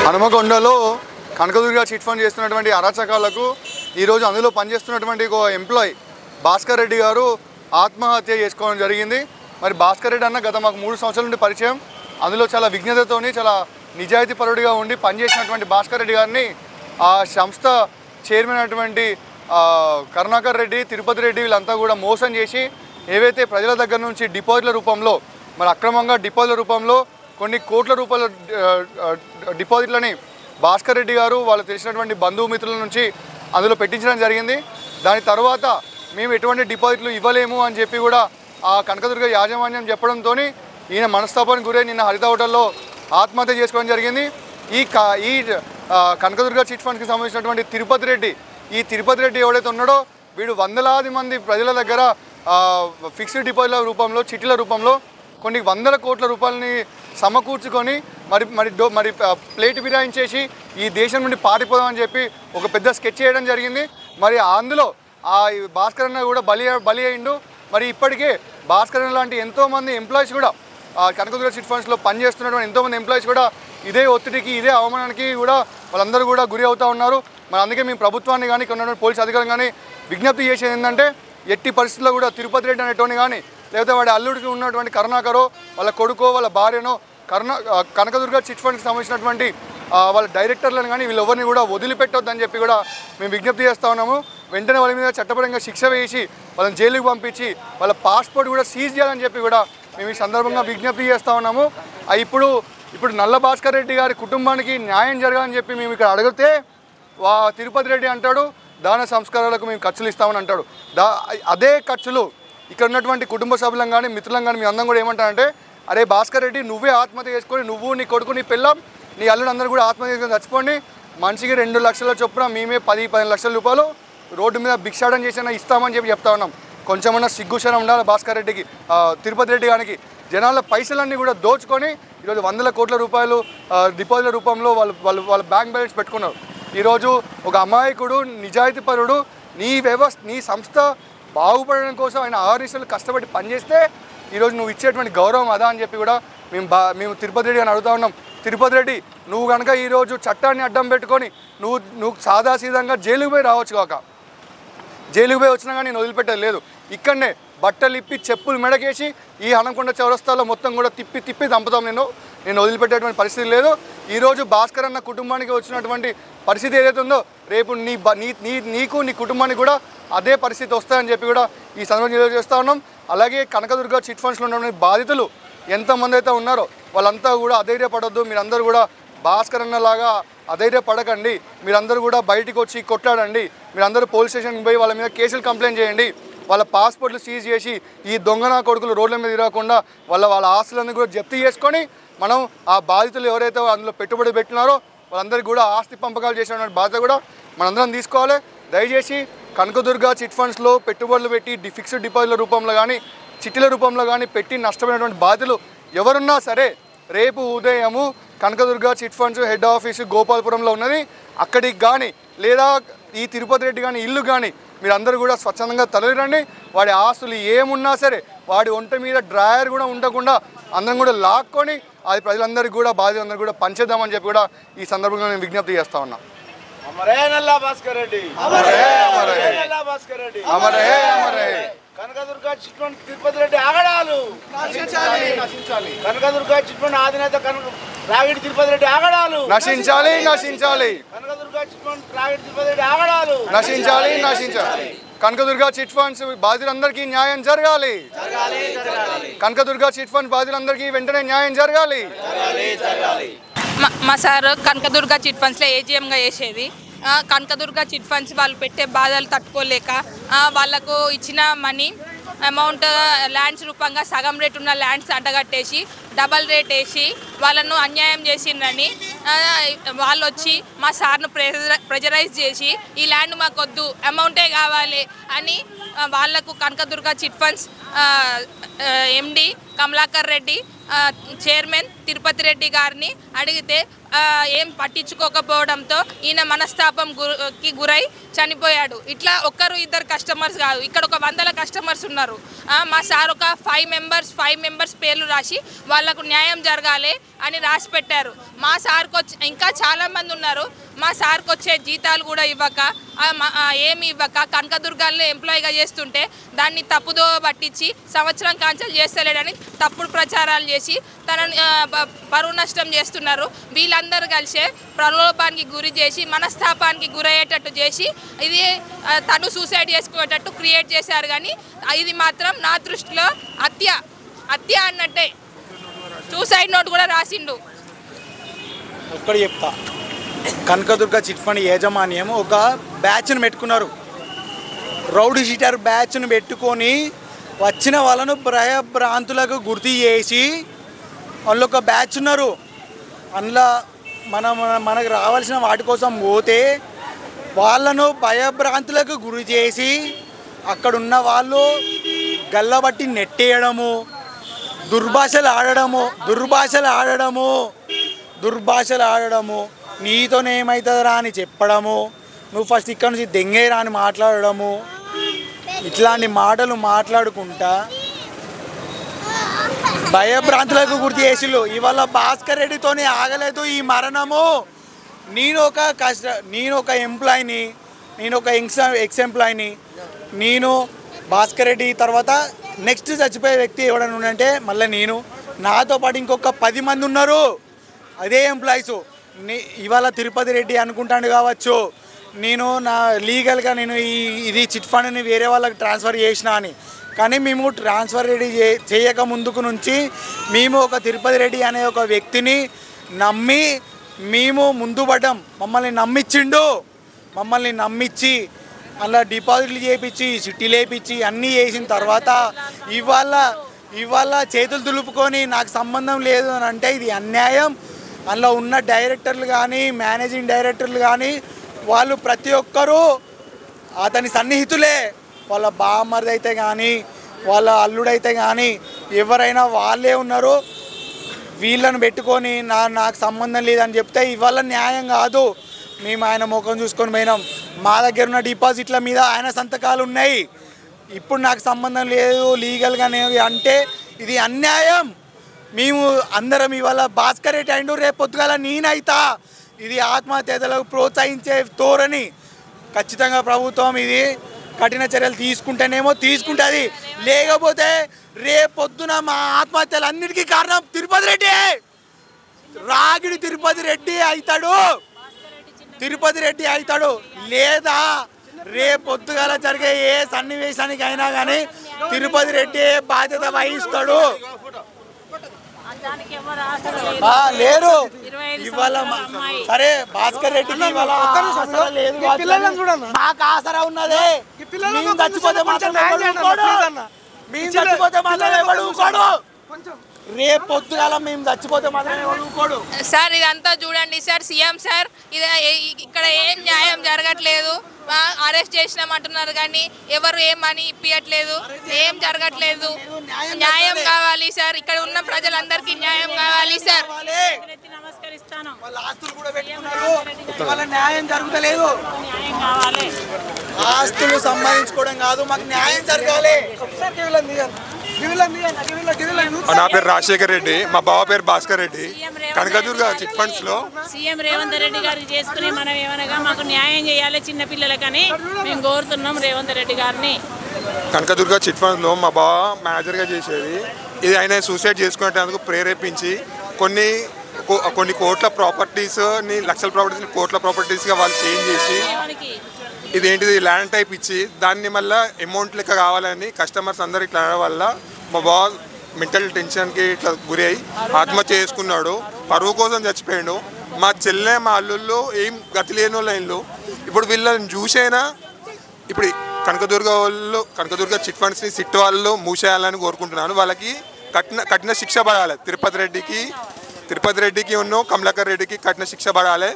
హనుమకొండలో Kanakadurga chit fund చేస్తున్నటువంటి అరాచకాలకు ఈరోజు అందులో పనిచేస్తున్నటువంటి ఒక ఎంప్లాయీ భాస్కర్ రెడ్డి గారు ఆత్మహత్య చేసుకోవడం జరిగింది. మరి భాస్కర్ రెడ్డి అన్న గత మాకు 3 సంవత్సరాల నుండి పరిచయం. అందులో చాలా విజ్ఞతతోని చాలా నిజాయితీపరుడిగా ఉండి పనిచేసినటువంటి భాస్కర్ రెడ్డి గారిని ఆ సంస్థ చైర్మన్ అయినటువంటి కరుణాకర్ రెడ్డి, తిరుపతి రెడ్డి వీళ్ళంతా కూడా మోసం చేసి ఏవైతే ప్రజల దగ్గర నుంచి డిపాజిట్ల రూపంలో మరి అక్రమంగా డిపాజిట్ల రూపంలో కొన్ని కోట్ల రూపాయల డిపాజిట్లని భాస్కర్ రెడ్డి గారు వాళ్ళు తెలిసినటువంటి బంధుమిత్రుల నుంచి అందులో పెట్టించడం జరిగింది. దాని తర్వాత మేము ఎటువంటి డిపాజిట్లు ఇవ్వలేము అని చెప్పి కూడా ఆ కనకదుర్గ యాజమాన్యం చెప్పడంతో ఈయన మనస్తాపానికి గురై నిన్న హరిత హోటల్లో ఆత్మహత్య చేసుకోవడం జరిగింది. ఈ కనకదుర్గ చిట్ ఫండ్కి సంబంధించినటువంటి తిరుపతి రెడ్డి ఎవడైతే ఉన్నాడో వీడు వందలాది మంది ప్రజల దగ్గర ఫిక్స్డ్ డిపాజిట్ల రూపంలో చిట్ల రూపంలో కొన్ని వందల కోట్ల రూపాయలని సమకూర్చుకొని మరి ప్లేట్ ఫిరాయించేసి ఈ దేశం నుండి పారిపోదామని చెప్పి ఒక పెద్ద స్కెచ్ చేయడం జరిగింది. మరి అందులో ఆ భాస్కర్ అన్న కూడా బలి అయిండు. మరి ఇప్పటికే భాస్కర్ అన్న లాంటి ఎంతోమంది ఎంప్లాయీస్ కూడా కనకదుర్గ చిట్ ఫండ్స్లో పనిచేస్తున్నటువంటి ఎంతోమంది ఎంప్లాయీస్ కూడా ఇదే ఒత్తిడికి ఇదే అవమానానికి కూడా వాళ్ళందరూ కూడా గురి అవుతూ ఉన్నారు. మరి అందుకే మేము ప్రభుత్వాన్ని కానీ ఇక్కడ ఉన్నటువంటి పోలీసు అధికారులు కానీ విజ్ఞప్తి చేసేది ఏంటంటే ఎట్టి పరిస్థితుల్లో కూడా తిరుపతి రెడ్డి అనేటోని కానీ లేకపోతే వాడి అల్లుడికి ఉన్నటువంటి కరుణాకరో వాళ్ళ కొడుకో వాళ్ళ భార్యనో కనకదుర్గ చిట్ ఫండ్కి సంబంధించినటువంటి వాళ్ళ డైరెక్టర్లను కానీ వీళ్ళెవరిని కూడా వదిలిపెట్టొద్దని చెప్పి కూడా మేము విజ్ఞప్తి చేస్తూ ఉన్నాము. వెంటనే వాళ్ళ మీద చట్టపరంగా శిక్ష వేసి వాళ్ళని జైలుకి పంపించి వాళ్ళ పాస్పోర్ట్ కూడా సీజ్ చేయాలని చెప్పి కూడా మేము ఈ సందర్భంగా విజ్ఞప్తి చేస్తూ ఉన్నాము. ఇప్పుడు నల్ల భాస్కర్ రెడ్డి గారి కుటుంబానికి న్యాయం జరగాలని చెప్పి మేము ఇక్కడ అడిగితే తిరుపతి రెడ్డి అంటాడు దాన సంస్కారాలకు మేము ఖర్చులు ఇస్తామని అంటాడు. అదే ఖర్చులు ఇక్కడ ఉన్నటువంటి కుటుంబ సభ్యులను కానీ మిత్రులను కానీ మీ అందరం కూడా ఏమంటారంటే అరే భాస్కర్ రెడ్డి నువ్వే ఆత్మహత్య చేసుకొని నువ్వు నీ కొడుకు నీ పిల్లం నీ అల్లుడు అందరూ కూడా ఆత్మహత్య చేసుకొని చచ్చిపోండి, మనిషికి 2 లక్షల చొప్పున మేమే 10-15 లక్షల రూపాయలు రోడ్డు మీద భిక్షాటం చేసినా ఇస్తామని చెప్పి చెప్తా ఉన్నాం. కొంచెమన్నా సిగ్గుశనం ఉండాలి భాస్కర్ రెడ్డికి, తిరుపతి రెడ్డి గారికి. జనాల పైసలన్నీ కూడా దోచుకొని ఈరోజు వందల కోట్ల రూపాయలు డిపాజిట్ల రూపంలో వాళ్ళ బ్యాంక్ బ్యాలెన్స్ పెట్టుకున్నారు. ఈరోజు ఒక అమాయకుడు నిజాయితీపరుడు నీ సంస్థ బాగుపడడం కోసం ఆయన 6 నిమిషాలు కష్టపడి పనిచేస్తే ఈరోజు నువ్వు ఇచ్చేటువంటి గౌరవం అదా అని చెప్పి కూడా మేము తిరుపతి రెడ్డి అని అడుగుతా ఉన్నాం. తిరుపతి రెడ్డి నువ్వు కనుక ఈరోజు చట్టాన్ని అడ్డం పెట్టుకొని నువ్వు సాదాసీదంగా జైలుకు పోయి రావచ్చు కాక, జైలుకు పోయి వచ్చినా కానీ నేను వదిలిపెట్టేది లేదు. ఇక్కడనే బట్టలు ఇప్పి చెప్పులు మెడకేసి ఈ హనుమకొండ చౌరస్తాలో మొత్తం కూడా తిప్పి చంపుతాం. నేను వదిలిపెట్టేటువంటి పరిస్థితి లేదు. ఈరోజు భాస్కర్ అన్న కుటుంబానికి వచ్చినటువంటి పరిస్థితి ఏదైతే ఉందో రేపు నీకు నీ కుటుంబానికి కూడా అదే పరిస్థితి వస్తాయని చెప్పి కూడా ఈ సందర్భంగా చేస్తూ ఉన్నాం. అలాగే కనకదుర్గ చిట్ ఫండ్స్లో ఉన్నటువంటి బాధితులు ఎంతమంది అయితే ఉన్నారో వాళ్ళంతా కూడా అధైర్యపడొద్దు. మీరందరూ కూడా భాస్కర్ అన్నలాగా అధైర్యపడకండి. మీరందరూ కూడా బయటికి వచ్చి కొట్లాడండి. మీరందరూ పోలీస్ స్టేషన్కి పోయి వాళ్ళ మీద కేసులు కంప్లైంట్ చేయండి. వాళ్ళ పాస్పోర్ట్లు సీజ్ చేసి ఈ దొంగనా కొడుకులు రోడ్ల మీద తిరగకుండా వాళ్ళ ఆస్తులన్నీ కూడా జప్తు చేసుకొని మనం ఆ బాధితులు ఎవరైతే అందులో పెట్టుబడి పెట్టినారో వాళ్ళందరికీ కూడా ఆస్తి పంపకాలు చేసినటువంటి బాధ్యత కూడా మనందరం తీసుకోవాలి. దయచేసి కనకదుర్గ చిట్ ఫండ్స్లో పెట్టుబడులు పెట్టి ఫిక్స్డ్ డిపాజిట్ల రూపంలో కానీ చిట్టీల రూపంలో కానీ పెట్టి నష్టపోయినటువంటి బాధితులు ఎవరున్నా సరే రేపు ఉదయము Kanakadurga chit funds head office గోపాలపురంలో ఉన్నది, అక్కడికి కానీ లేదా ఈ తిరుపతి రెడ్డి కానీ ఇల్లు కానీ మీరందరూ కూడా స్వచ్ఛందంగా తరలిరండి. వాడి ఆస్తులు ఏమున్నా సరే వాడి ఒంటి మీద డ్రాయర్ కూడా ఉండకుండా అందరం కూడా లాక్కొని అది ప్రజలందరికీ కూడా బాధితులందరూ కూడా పంచేద్దామని చెప్పి కూడా ఈ సందర్భంగా నేను విజ్ఞప్తి చేస్తా ఉన్నా. కనకదుర్గ చిట్ ఫండ్ తిరుపతి రెడ్డి ఆగడాలు, కనకదుర్గ చిట్ ఫండ్ అధినేత రాగిడి తిరుపతి రెడ్డి ఆగడాలు నశించాలి. కనకదుర్గ చిట్ ఫండ్ రాగిడి తిరుపతి రెడ్డి ఆగడాలు నశించాలి. కనకదుర్గ చిట్ ఫండ్స్ బాధితులందరికీ న్యాయం జరగాలి. కనకదుర్గ చిట్ ఫండ్ బాధితులందరికీ వెంటనే న్యాయం జరగాలి. మా సార్ కనకదుర్గ చిట్ ఫండ్స్లో ఏజీఎంగా చేసేది. కనకదుర్గ చిట్ ఫండ్స్ వాళ్ళు పెట్టే బాధలు తట్టుకోలేక వాళ్ళకు ఇచ్చిన మనీ అమౌంట్ ల్యాండ్స్ రూపంగా సగం రేట్ ఉన్న ల్యాండ్స్ అడ్డగట్టేసి డబల్ రేట్ వేసి వాళ్ళను అన్యాయం చేసిండ్రని వాళ్ళు వచ్చి మా సార్ను ప్రెజరైజ్ చేసి ఈ ల్యాండ్ మాకొద్దు అమౌంటే కావాలి అని వాళ్లకు కనకదుర్గ చిట్ ఫండ్స్ ఎండి కమలాకర్ రెడ్డి చైర్మన్ తిరుపతి రెడ్డి గారిని అడిగితే ఏం పట్టించుకోకపోవడంతో ఈయన మనస్తాపంకి గురై చనిపోయాడు. ఇట్లా ఒక్కరు ఇద్దరు కస్టమర్స్ కాదు, ఇక్కడ ఒక 100 కస్టమర్స్ ఉన్నారు. మా సార్ ఒక 5 మెంబర్స్ పేర్లు రాసి వాళ్ళకు న్యాయం జరగాలి అని రాసి పెట్టారు. మా సార్కి వచ్చి ఇంకా చాలామంది ఉన్నారు. మా సార్కి వచ్చే జీతాలు కూడా ఇవ్వక ఏమి ఇవ్వక కనకదుర్గాల్లో ఎంప్లాయీగా చేస్తుంటే దాన్ని తప్పుదో పట్టించి సంవత్సరం క్యాన్సిల్ చేస్తలేడని తప్పుడు ప్రచారాలు చేసి తనని పరువు నష్టం చేస్తున్నారు. వీళ్ళందరూ కలిసి ప్రలోభానికి గురి చేసి మనస్తాపానికి గురయ్యేటట్టు చేసి ఇది తను సూసైడ్ చేసుకునేటట్టు క్రియేట్ చేశారు. కానీ ఇది మాత్రం నా దృష్టిలో హత్య అన్నట్టే. సూసైడ్ నోట్ కూడా రాసిండు. ఒక్కటి చెప్తా, కనకదుర్గ చిట్ ఫండ్ యాజమాన్యం ఒక బ్యాచ్ను పెట్టుకున్నారు. రౌడీ షీటర్ బ్యాచ్ను పెట్టుకొని వచ్చిన వాళ్ళను భయభ్రాంతులకు గుర్తు చేసి వాళ్ళు ఒక బ్యాచ్ ఉన్నారు. అందులో మనకు రావాల్సిన వాటి కోసం పోతే వాళ్ళను భయభ్రాంతులకు గురి చేసి అక్కడున్న వాళ్ళు గల్లబట్టి నెట్టేయడము, దుర్భాషలు ఆడడము, నీతోనేమవుతుందిరా అని చెప్పడము, నువ్వు ఫస్ట్ ఇక్కడ నుంచి దెంగేరా అని మాట్లాడడము, ఇట్లాంటి మాటలు మాట్లాడుకుంటా భయభ్రాంతులకు గుర్తు చేసిళ్ళు. ఇవాళ భాస్కర్ రెడ్డితోనే ఆగలేదు ఈ మరణము. నేను ఒక ఎంప్లాయీని, నేను ఒక ఎక్స్ ఎంప్లాయీని. నేను భాస్కర్ రెడ్డి తర్వాత నెక్స్ట్ చచ్చిపోయే వ్యక్తి ఎవడన్నా ఉండంటే మళ్ళీ నేను, నాతో పాటు ఇంకొక 10 మంది ఉన్నారు అదే ఎంప్లాయీస్. ఇవాళ తిరుపతి రెడ్డి అనుకుంటాను కావచ్చు నేను నా లీగల్గా నేను ఇది చిట్ ఫండ్ని వేరే వాళ్ళకి ట్రాన్స్ఫర్ చేసిన అని. కానీ మేము ట్రాన్స్ఫర్ రెడీ చేయక ముందుకు నుంచి మేము ఒక తిరుపతి రెడ్డి అనే ఒక వ్యక్తిని నమ్మి మేము ముందు పడ్డాం. మమ్మల్ని నమ్మించి అలా డిపాజిట్లు చేయించి చిట్టీలు వేయించి అన్నీ చేసిన తర్వాత ఇవాళ చేతులు దులుపుకొని నాకు సంబంధం లేదు అని అంటే ఇది అన్యాయం. అందులో ఉన్న డైరెక్టర్లు కానీ మేనేజింగ్ డైరెక్టర్లు కానీ వాళ్ళు ప్రతి ఒక్కరూ అతని సన్నిహితులే. వాళ్ళ బామ్మర్ది అయితే కానీ వాళ్ళ అల్లుడైతే కానీ ఎవరైనా వాళ్ళే ఉన్నారు. వీళ్ళను పెట్టుకొని నాకు సంబంధం లేదని చెప్తే ఇవాళ న్యాయం కాదు. మేము ఆయన ముఖం చూసుకొని పోయినాం. మా దగ్గర ఉన్న డిపాజిట్ల మీద ఆయన సంతకాలు ఉన్నాయి. ఇప్పుడు నాకు సంబంధం లేదు లీగల్గా అంటే ఇది అన్యాయం. మేము అందరం ఇవాళ భాస్కర్ రెడ్డి అండ్ రేపు పొద్దుగాల నేనైతా. ఇది ఆత్మహత్యలకు ప్రోత్సహించే ధోరణి. ఖచ్చితంగా ప్రభుత్వం ఇది కఠిన చర్యలు తీసుకుంటుంది. లేకపోతే రేపొద్దున మా ఆత్మహత్యలు అన్నిటికీ కారణం తిరుపతి రెడ్డి. రాగిడి తిరుపతి రెడ్డి అవుతాడు లేదా రేపొద్దుగాల జరిగే ఏ సన్నివేశానికి అయినా కానీ తిరుపతి రెడ్డి బాధ్యత వహిస్తాడు. లేరు ఇవాళ సరే భాస్కర్ రెడ్డికి లేదు, మాకు ఆసరా ఉన్నదే. మేము చచ్చిపోతే మాత్రం రేపు పొద్దుగాల మేము చచ్చిపోతే మాత్రం సార్ ఇదంతా చూడండి సార్. సీఎం సార్ ఇది ఇక్కడ ఏం న్యాయం జరగట్లేదు. అరెస్ట్ చేసినామంటున్నారు కానీ ఎవరు ఏం మనీ ఇప్పియట్లేదు, ఏం జరగట్లేదు. న్యాయం కావాలి సార్. ఇక్కడ ఉన్న ప్రజలందరికీ న్యాయం కావాలి సార్. న్యాయం జరుగుతలేదు. ఆస్తులు సంపాదించుకోవడం కాదు, మాకు న్యాయం జరగాలి. నా పేరు రాజశేఖర్ రెడ్డి, మా బావ పేరు భాస్కర్ రెడ్డి. కనకదుర్గ చిట్ ఫండ్స్ లో సీఎం రేవంత్ రెడ్డి గారికి చేసుకుని మనం ఏమనగా మాకు న్యాయం చేయాలి చిన్నపిల్లలకని మేము కోరుతున్నాం రేవంత్ రెడ్డి గారిని. కనకదుర్గ చిట్ ఫండ్స్ లో మా బావ మేనేజర్గా చేసేది. ఇది ఆయన సూసైడ్ చేసుకునేందుకు ప్రేరేపించి కొన్ని కోట్ల ప్రాపర్టీస్ని, లక్షల ప్రాపర్టీస్ని కోట్ల ప్రాపర్టీస్గా వాళ్ళు చేంజ్ చేసి ఇదేంటిది ల్యాండ్ టైప్ ఇచ్చి దాన్ని మళ్ళీ అమౌంట్ లెక్క కావాలని కస్టమర్స్ అందరు ఇట్లా అనడం వల్ల మా బావ మెంటల్ టెన్షన్కి ఇట్లా గురి అయ్యి ఆత్మహత్య చేసుకున్నాడు. పరువు కోసం చచ్చిపోయాడు. మా చెల్లె మా అల్లుళ్ళు ఏం గతి లేని వాళ్ళు. ఇప్పుడు వీళ్ళని చూసైనా ఇప్పుడు కనకదుర్గ చిట్ ఫండ్స్ని సిట్ వాళ్ళు మూసేయాలని కోరుకుంటున్నాను. వాళ్ళకి కఠిన శిక్ష పడాలి. తిరుపతి రెడ్డికి ఉన్న కమలాకర్ రెడ్డికి కఠిన శిక్ష పడాలి.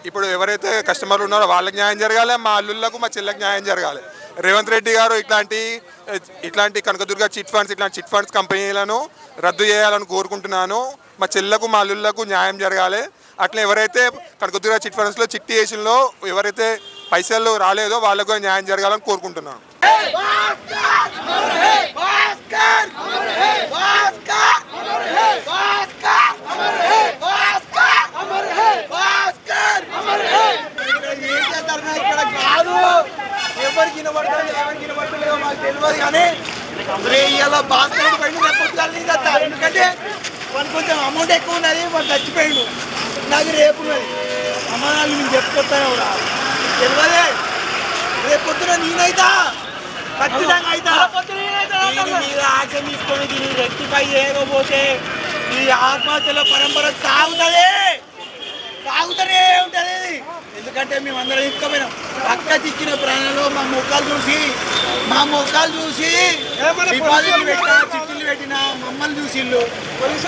ఇప్పుడు ఎవరైతే కస్టమర్లు ఉన్నారో వాళ్ళకి న్యాయం జరగాలి, మా అల్లుళ్ళకు మా చెల్లెకి న్యాయం జరగాలి. రేవంత్ రెడ్డి గారు ఇట్లాంటి కనకదుర్గ చిట్ ఫండ్స్ కంపెనీలను రద్దు చేయాలని కోరుకుంటున్నాను. మా చెల్లకు మా అల్లుళ్ళకు న్యాయం జరగాలి. అట్లా ఎవరైతే కనకదుర్గ చిట్ ఫండ్స్లో చిట్టి వేషంలో ఎవరైతే పైసలు రాలేదో వాళ్ళకు న్యాయం జరగాలని కోరుకుంటున్నాను. ఎవరికి వినబడలేదో మాకు తెలియదు కానీ ఇలా భాస్కర్ పైన ఎందుకంటే మనకు కొంచెం అమౌంట్ ఎక్కువ ఉన్నది, వాడు చచ్చిపోయాడు. నాకు రేపు అమ్మానాలు నేను చెప్పుకొస్తాను కూడా తెలియదే. రేపు పొద్దున నేనైతా ఖచ్చితంగా అవుతా. దీని మీద యాక్షన్ తీసుకొని దీన్ని రెక్టిఫై చేయకపోతే ఈ ఆత్మహత్యల పరంపర సాగుతూనే ఉంటుంది. ఎందుకంటే మేమందరం ఇసుకపోయినాం. పక్క చిక్కిన ప్రాణంలో మా మొక్కలు చూసి డిపాజిట్లు పెట్టినా చిట్టీలు పెట్టినా మమ్మల్ని చూసి ఇల్లు పోలీసు